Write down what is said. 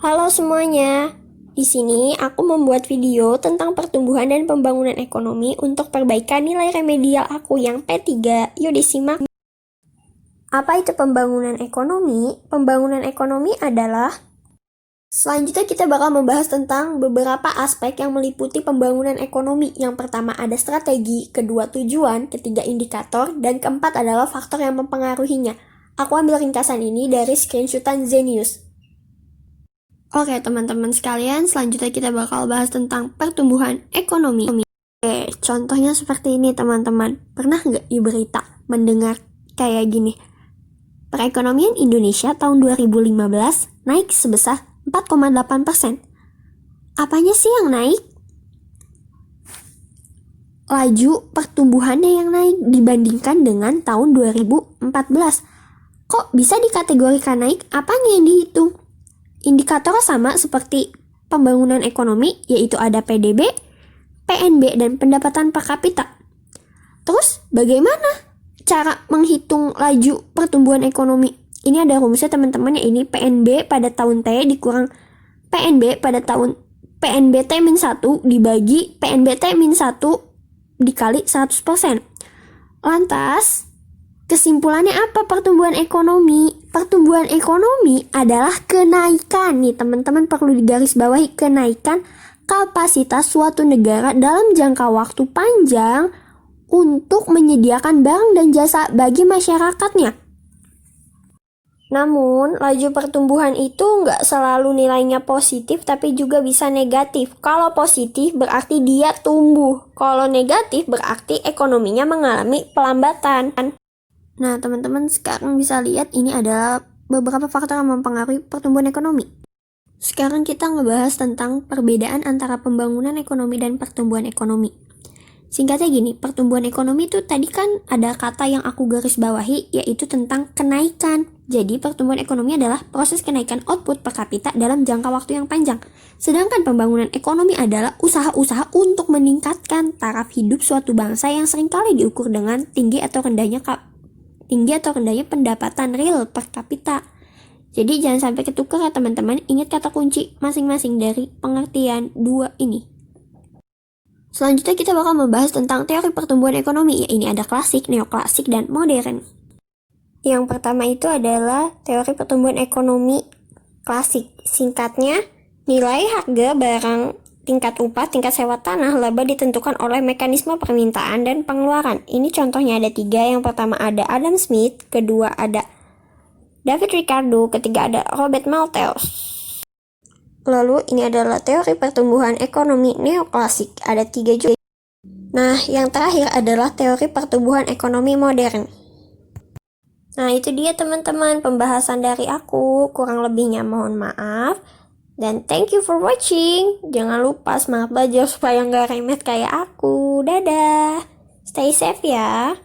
Halo semuanya, di sini aku membuat video tentang pertumbuhan dan pembangunan ekonomi untuk perbaikan nilai remedial aku yang P3. Yuk disimak. Apa itu pembangunan ekonomi? Pembangunan ekonomi adalah selanjutnya kita bakal membahas tentang beberapa aspek yang meliputi pembangunan ekonomi. Yang pertama ada strategi, kedua tujuan, ketiga indikator, dan keempat adalah faktor yang mempengaruhinya. Aku ambil ringkasan ini dari screenshotan Zenius. Oke teman-teman sekalian, selanjutnya kita bakal bahas tentang pertumbuhan ekonomi. Oke, contohnya seperti ini teman-teman. Pernah nggak di berita mendengar kayak gini? Perekonomian Indonesia tahun 2015 naik sebesar 4,8%. Apanya sih yang naik? Laju pertumbuhannya yang naik dibandingkan dengan tahun 2014. Kok bisa dikategorikan naik? Apanya yang dihitung? Indikator sama seperti pembangunan ekonomi, yaitu ada PDB, PNB, dan pendapatan per kapita. Terus, bagaimana cara menghitung laju pertumbuhan ekonomi? Ini ada rumusnya teman-teman, ya ini PNB pada tahun T dikurang PNB pada tahun PNB T-1 dibagi PNB T-1 dikali 100%. Lantas, kesimpulannya apa pertumbuhan ekonomi? Pertumbuhan ekonomi adalah kenaikan, nih teman-teman perlu digarisbawahi, kenaikan kapasitas suatu negara dalam jangka waktu panjang untuk menyediakan barang dan jasa bagi masyarakatnya. Namun, laju pertumbuhan itu nggak selalu nilainya positif, tapi juga bisa negatif. Kalau positif berarti dia tumbuh, kalau negatif berarti ekonominya mengalami pelambatan. Nah, teman-teman sekarang bisa lihat ini adalah beberapa faktor yang mempengaruhi pertumbuhan ekonomi. Sekarang kita ngebahas tentang perbedaan antara pembangunan ekonomi dan pertumbuhan ekonomi. Singkatnya gini, pertumbuhan ekonomi itu tadi kan ada kata yang aku garis bawahi, yaitu tentang kenaikan. Jadi pertumbuhan ekonomi adalah proses kenaikan output per kapita dalam jangka waktu yang panjang. Sedangkan pembangunan ekonomi adalah usaha-usaha untuk meningkatkan taraf hidup suatu bangsa yang seringkali diukur dengan tinggi atau rendahnya pendapatan real per kapita. Jadi jangan sampai ketukar ya teman-teman. Ingat kata kunci masing-masing dari pengertian dua ini. Selanjutnya kita bakal membahas tentang teori pertumbuhan ekonomi. Ya, ini ada klasik, neoklasik, dan modern. Yang pertama itu adalah teori pertumbuhan ekonomi klasik. Singkatnya, nilai harga barang, tingkat upah, tingkat sewa tanah, laba ditentukan oleh mekanisme permintaan dan pengeluaran. Ini contohnya ada 3. Yang pertama ada Adam Smith, kedua ada David Ricardo, ketiga ada Robert Malthus. Lalu ini adalah teori pertumbuhan ekonomi neoklasik, ada 3 juga. Nah, yang terakhir adalah teori pertumbuhan ekonomi modern. Nah, itu dia teman-teman pembahasan dari aku. Kurang lebihnya mohon maaf. Dan thank you for watching. Jangan lupa semangat belajar supaya nggak remet kayak aku. Dadah. Stay safe ya.